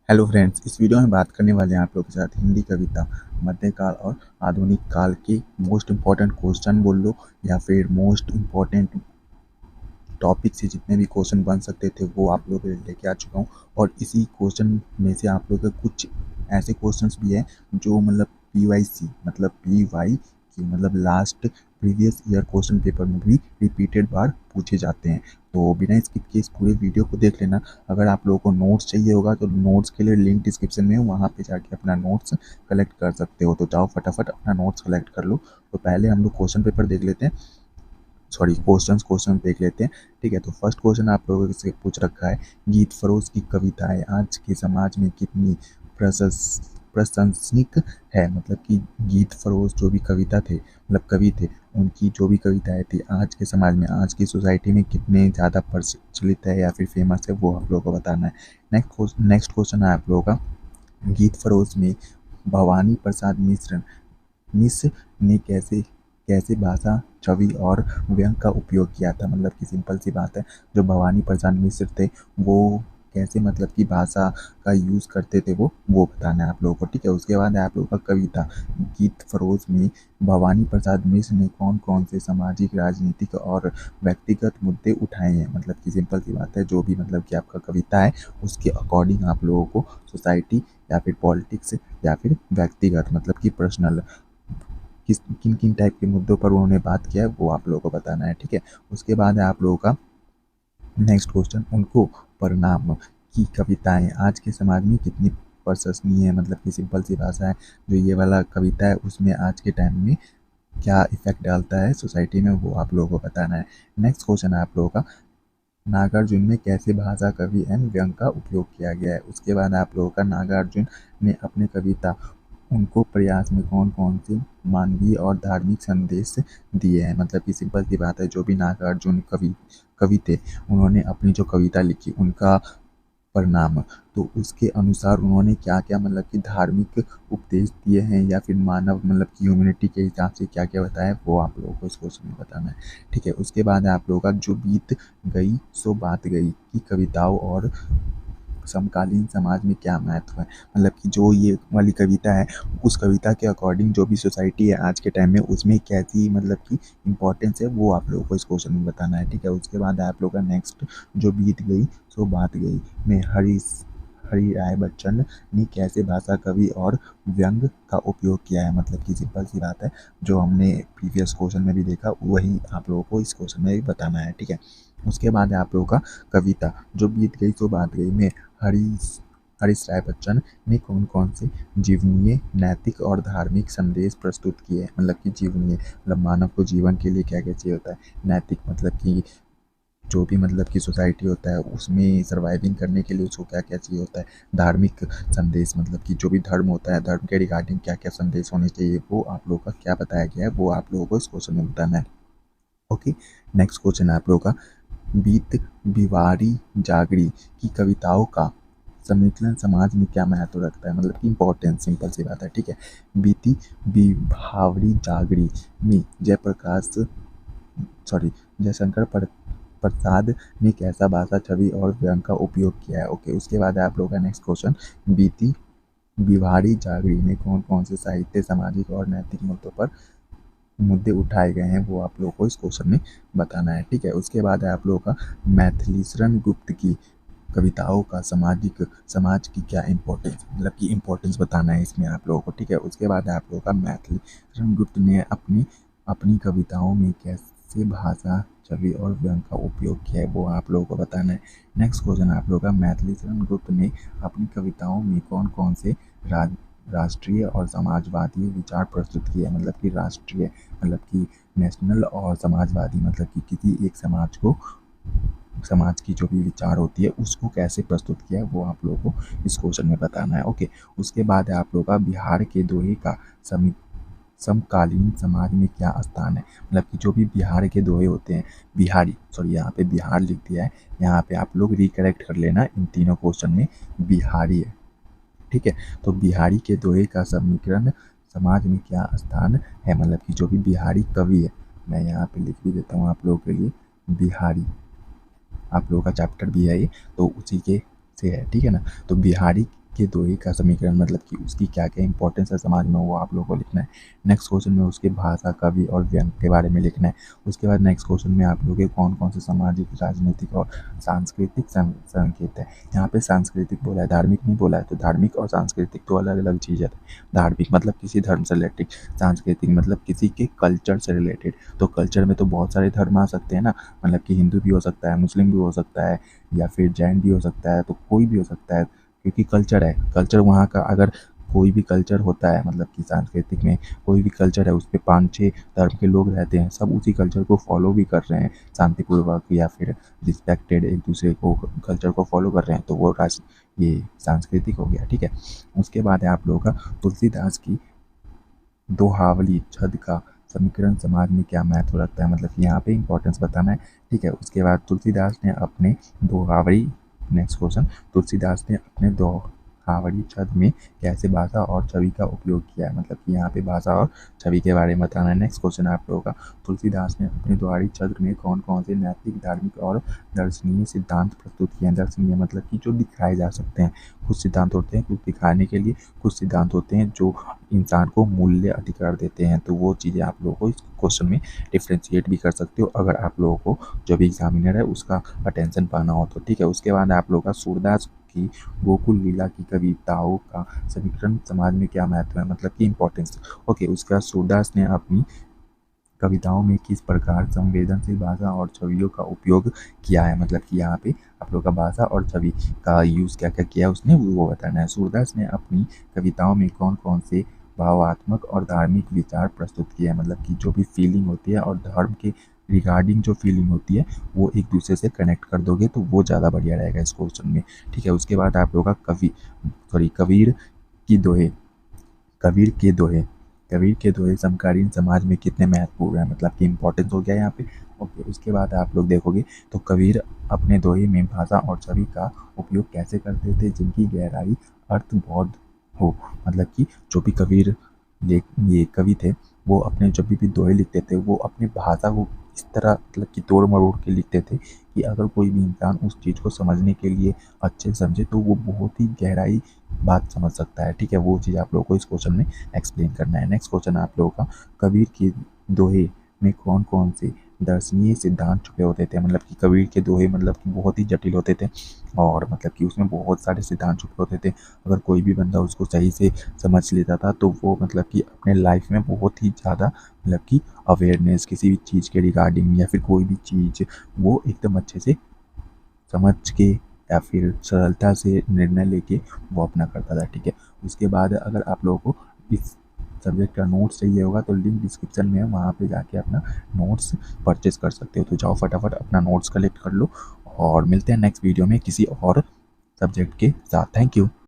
Hello friends, इस video में बात करने वाले हैं आप लोगों के साथ हिंदी कविता मध्यकाल और आधुनिक काल के मोस्ट इम्पॉर्टेंट क्वेश्चन बोल लो या फिर मोस्ट इम्पॉर्टेंट टॉपिक से जितने भी क्वेश्चन बन सकते थे वो आप लोगों के लिए लेके आ चुका हूँ। और इसी क्वेश्चन में से आप लोगों के कुछ ऐसे क्वेश्चंस भी हैं जो मतलब PYC मतलब PY की मतलब last previous year question paper में भी रिपीटेड बार पूछे जाते हैं। तो बिना स्किप किए इस पूरे वीडियो को देख लेना। अगर आप लोगों को नोट्स चाहिए होगा तो नोट्स के लिए लिंक डिस्क्रिप्शन में है, वहाँ पे जाके अपना नोट्स कलेक्ट कर सकते हो। तो जाओ फटाफट अपना नोट्स कलेक्ट कर लो। तो पहले हम लोग क्वेश्चन पेपर देख लेते हैं, सॉरी क्वेश्चन देख लेते हैं। ठीक है, तो फर्स्ट क्वेश्चन आप लोगों से पूछ रखा है, गीत फरोज की कविताएं आज के समाज में कितनी प्रशंसनिक है। मतलब कि गीत फरोज जो भी कविता थे मतलब कवि थे, उनकी जो भी कविताएं थी आज के समाज में आज की सोसाइटी में कितने ज़्यादा प्रचलित है या फिर फेमस है, वो आप लोगों को बताना है। नेक्स्ट क्वेश्चन है आप लोगों का, गीत फरोज में भवानी प्रसाद मिश्र ने कैसे कैसे भाषा, छवि और व्यंग का उपयोग किया था। मतलब कि सिंपल सी बात है, जो भवानी प्रसाद मिश्र थे वो कैसे मतलब कि भाषा का यूज़ करते थे वो बताना है आप लोगों को। ठीक है, उसके बाद है आप लोगों का कविता, गीत फरोज में भवानी प्रसाद मिश्र ने कौन कौन से सामाजिक, राजनीतिक और व्यक्तिगत मुद्दे उठाए हैं। मतलब कि सिंपल सी बात है, जो भी मतलब कि आपका कविता है उसके अकॉर्डिंग आप लोगों को सोसाइटी या फिर पॉलिटिक्स या फिर व्यक्तिगत मतलब कि पर्सनल किन किन टाइप के मुद्दों पर उन्होंने बात किया है वो आप लोगों को बताना है। ठीक है, उसके बाद है आप लोगों का नेक्स्ट क्वेश्चन, उनको परिणाम की कविताएं आज के समाज में कितनी प्रशंसनीय है। मतलब कि सिंपल सी भाषा है, जो ये वाला कविता है उसमें आज के टाइम में क्या इफेक्ट डालता है सोसाइटी में, वो आप लोगों को बताना है। नेक्स्ट क्वेश्चन है आप लोगों का, नागार्जुन में कैसे भाषा, कवि एंड व्यंग का उपयोग किया गया है। उसके बाद आप लोगों का, नागार्जुन ने अपने कविता उनको प्रयास में कौन कौन से मानवीय और धार्मिक संदेश दिए हैं। मतलब कि सिंपल सी बात है, जो भी नागार्जुन कवि कवि थे उन्होंने अपनी जो कविता लिखी उनका परिणाम, तो उसके अनुसार उन्होंने क्या क्या मतलब कि धार्मिक उपदेश दिए हैं या फिर मानव मतलब कि ह्यूमैनिटी के हिसाब से क्या क्या बताया है, वो आप लोगों को इस क्वेश्चन में बताना है। ठीक है, उसके बाद है आप लोगों का, जो बीत गई सो बात गई की कविताओं और समकालीन समाज में क्या महत्व है। मतलब कि जो ये वाली कविता है उस कविता के अकॉर्डिंग जो भी सोसाइटी है आज के टाइम में उसमें कैसी मतलब कि इम्पोर्टेंस है, वो आप लोगों को इस क्वेश्चन में बताना है। ठीक है, उसके बाद है आप लोगों का नेक्स्ट, जो बीत गई सो बात गई में हरि राय बच्चन ने कैसे भाषा, कवि और व्यंग का उपयोग किया है। मतलब कि सिंपल सी बात है, जो हमने प्रीवियस क्वेश्चन में भी देखा वही आप लोगों को इस क्वेश्चन में भी बताना है। ठीक है, उसके बाद है आप लोगों का कविता, जो बीत गई सो बात गई में हरीश हरीश राय बच्चन ने कौन कौन से जीवनीय, नैतिक और धार्मिक संदेश प्रस्तुत किए हैं। मतलब कि जीवनीय मतलब मानव को जीवन के लिए क्या क्या चाहिए होता है, नैतिक मतलब कि जो भी मतलब कि सोसाइटी होता है उसमें सर्वाइविंग करने के लिए उसको क्या क्या चाहिए होता है, धार्मिक संदेश मतलब कि जो भी धर्म होता है धर्म के रिगार्डिंग क्या क्या संदेश होने चाहिए, वो आप लोगों का क्या बताया गया है वो आप लोगों को इस क्वेश्चन में बताना है। ओके, नेक्स्ट क्वेश्चन है आप लोगों का, बीत बिवारी जागरी की कविताओं का समीकरण समाज में क्या महत्व रखता है। मतलब कि इंपॉर्टेंस, सिंपल सी बात है। ठीक है, बीती बिभावरी जागरी में जयप्रकाश सॉरी जयशंकर प्रसाद ने कैसा भाषा, छवि और व्यंग का उपयोग किया है। ओके, उसके बाद है आप लोगों का नेक्स्ट क्वेश्चन, बीती बिहारी जागरी में कौन कौन से साहित्य, सामाजिक और नैतिक मुद्दों पर मुद्दे उठाए गए हैं, वो आप लोगों को इस क्वेश्चन में बताना है। ठीक है, उसके बाद है आप लोगों का, मैथिलीशरण गुप्त की कविताओं का समाज की क्या इम्पोर्टेंस, मतलब कि इम्पोर्टेंस बताना है इसमें आप लोगों को। ठीक है, उसके बाद है आप लोगों का, मैथिलीशरण गुप्त ने अपनी अपनी कविताओं में कैसे भाषा, छवि और व्यंग का उपयोग किया है, वो आप लोगों को बताना है। नेक्स्ट क्वेश्चन आप लोगों का, मैथिलीशरण गुप्त ने अपनी कविताओं में कौन कौन से राष्ट्रीय और समाजवादी विचार प्रस्तुत किए। मतलब कि राष्ट्रीय मतलब कि नेशनल और समाजवादी मतलब कि किसी एक समाज की जो भी विचार होती है उसको कैसे प्रस्तुत किया है, वो आप लोगों को इस क्वेश्चन में बताना है। ओके, उसके बाद है आप लोगों का, बिहार के दोहे का समकालीन समाज में क्या स्थान है। मतलब कि जो भी बिहार के दोहे होते हैं, बिहारी सॉरी यहाँ पे बिहार लिख दिया है, यहाँ पे आप लोग रिकरेक्ट कर लेना, इन तीनों क्वेश्चन में बिहारी है। ठीक है, तो बिहारी के दोहे का समीकरण समाज में क्या स्थान है। मतलब कि जो भी बिहारी कवि है, मैं यहाँ पे लिख भी देता हूँ आप लोगों के लिए, बिहारी आप लोगों का चैप्टर भी है ये, तो उसी के से है। ठीक है ना, तो बिहारी के दोहे का समीकरण मतलब कि उसकी क्या क्या इंपॉर्टेंस है समाज में, वो आप लोगों को लिखना है। नेक्स्ट क्वेश्चन में उसके भाषा, कवि और व्यंग के बारे में लिखना है। उसके बाद नेक्स्ट क्वेश्चन में आप लोगों के कौन कौन से सामाजिक, राजनीतिक और सांस्कृतिक संकेत है। यहाँ पे सांस्कृतिक बोला है, धार्मिक नहीं बोला है, तो धार्मिक और सांस्कृतिक तो अलग अलग चीज़ है। धार्मिक मतलब किसी धर्म से रिलेटेड, सांस्कृतिक मतलब किसी के कल्चर से रिलेटेड। तो कल्चर में तो बहुत सारे धर्म आ सकते हैं ना, मतलब कि हिंदू भी हो सकता है, मुस्लिम भी हो सकता है, या फिर जैन भी हो सकता है, तो कोई भी हो सकता है, क्योंकि कल्चर है। कल्चर वहाँ का अगर कोई भी कल्चर होता है, मतलब कि सांस्कृतिक में कोई भी कल्चर है, उस पे 5-6 धर्म के लोग रहते हैं, सब उसी कल्चर को फॉलो भी कर रहे हैं शांतिपूर्वक, या फिर रिस्पेक्टेड एक दूसरे को कल्चर को फॉलो कर रहे हैं, तो वो ये सांस्कृतिक हो गया। ठीक है, उसके बाद है आप लोगों का तुलसीदास की दोहावली छंद का समीकरण समाज में क्या महत्व रखता है, मतलब यहाँ पे इंपॉर्टेंस बताना है। ठीक है, उसके बाद तुलसीदास ने अपने दोहावली, नेक्स्ट क्वेश्चन, तुलसीदास ने अपने दोहावली छंद में कैसे भाषा और छवि का उपयोग किया है, मतलब कि यहाँ पे भाषा और छवि के बारे में बताना है। नेक्स्ट क्वेश्चन है आप लोगों का, तुलसीदास ने अपने दोहावली छंद में कौन कौन से नैतिक, धार्मिक और दर्शनीय सिद्धांत प्रस्तुत किए हैं। दर्शनीय मतलब कि जो दिखाए जा सकते हैं, कुछ सिद्धांत होते हैं कुछ दिखाने के लिए, कुछ सिद्धांत होते हैं जो इंसान को मूल्य अधिकार देते हैं। तो वो चीज़ें आप लोगों को इस क्वेश्चन में डिफ्रेंशिएट भी कर सकते हो, अगर आप लोगों को जो भी एग्जामिनर है उसका अटेंशन पाना हो तो। ठीक है, उसके बाद आप लोगों का सूरदास की गोकुल लीला की कविताओं का समीकरण समाज में क्या महत्व है, मतलब कि इंपॉर्टेंस। ओके, उसके बाद सूरदास ने अपनी कविताओं में किस प्रकार संवेदनशील भाषा और छवियों का उपयोग किया है, मतलब कि यहाँ पे आप लोग का भाषा और छवि का यूज़ क्या क्या किया है उसने, वो बताना है। सूरदास ने अपनी कविताओं में कौन कौन से भावात्मक और धार्मिक विचार प्रस्तुत किए हैं, मतलब कि जो भी फीलिंग होती है और धर्म के रिगार्डिंग जो फीलिंग होती है वो एक दूसरे से कनेक्ट कर दोगे तो वो ज़्यादा बढ़िया रहेगा इस क्वेश्चन में। ठीक है, उसके बाद आप लोग का कबीर की दोहे, कबीर के दोहे, कबीर के दोहे समकालीन समाज में कितने महत्वपूर्ण है, मतलब कि इंपॉर्टेंस हो गया यहाँ पे। ओके, उसके बाद आप लोग देखोगे तो कबीर अपने दोहे में भाषा और छवि का उपयोग कैसे करते थे जिनकी गहराई अर्थबोध हो, मतलब कि जो भी कबीर ये कवि थे वो अपने जब भी दोहे लिखते थे वो अपनी भाषा को इस तरह मतलब कि तोड़ मरोड़ के लिखते थे कि अगर कोई भी इंसान उस चीज़ को समझने के लिए अच्छे से समझे तो वो बहुत ही गहराई बात समझ सकता है। ठीक है, वो चीज़ आप लोगों को इस क्वेश्चन में एक्सप्लेन करना है। नेक्स्ट क्वेश्चन आप लोगों का, कबीर के दोहे में कौन कौन से दर्शनीय सिद्धांत छुपे होते थे, मतलब कि कबीर के दोहे मतलब कि बहुत ही जटिल होते थे और मतलब कि उसमें बहुत सारे सिद्धांत छुपे होते थे। अगर कोई भी बंदा उसको सही से समझ लेता था तो वो मतलब कि अपने लाइफ में बहुत ही ज़्यादा मतलब कि अवेयरनेस किसी भी चीज़ के रिगार्डिंग या फिर कोई भी चीज़ वो एकदम अच्छे से समझ के या फिर सरलता से निर्णय लेके वो अपना करता था। ठीक है, उसके बाद अगर आप लोगों को इस सब्जेक्ट का नोट्स चाहिए होगा तो लिंक डिस्क्रिप्शन में है, वहाँ पे जाके अपना नोट्स परचेस कर सकते हो। तो जाओ फटाफट अपना नोट्स कलेक्ट कर लो और मिलते हैं नेक्स्ट वीडियो में किसी और सब्जेक्ट के साथ। Thank you.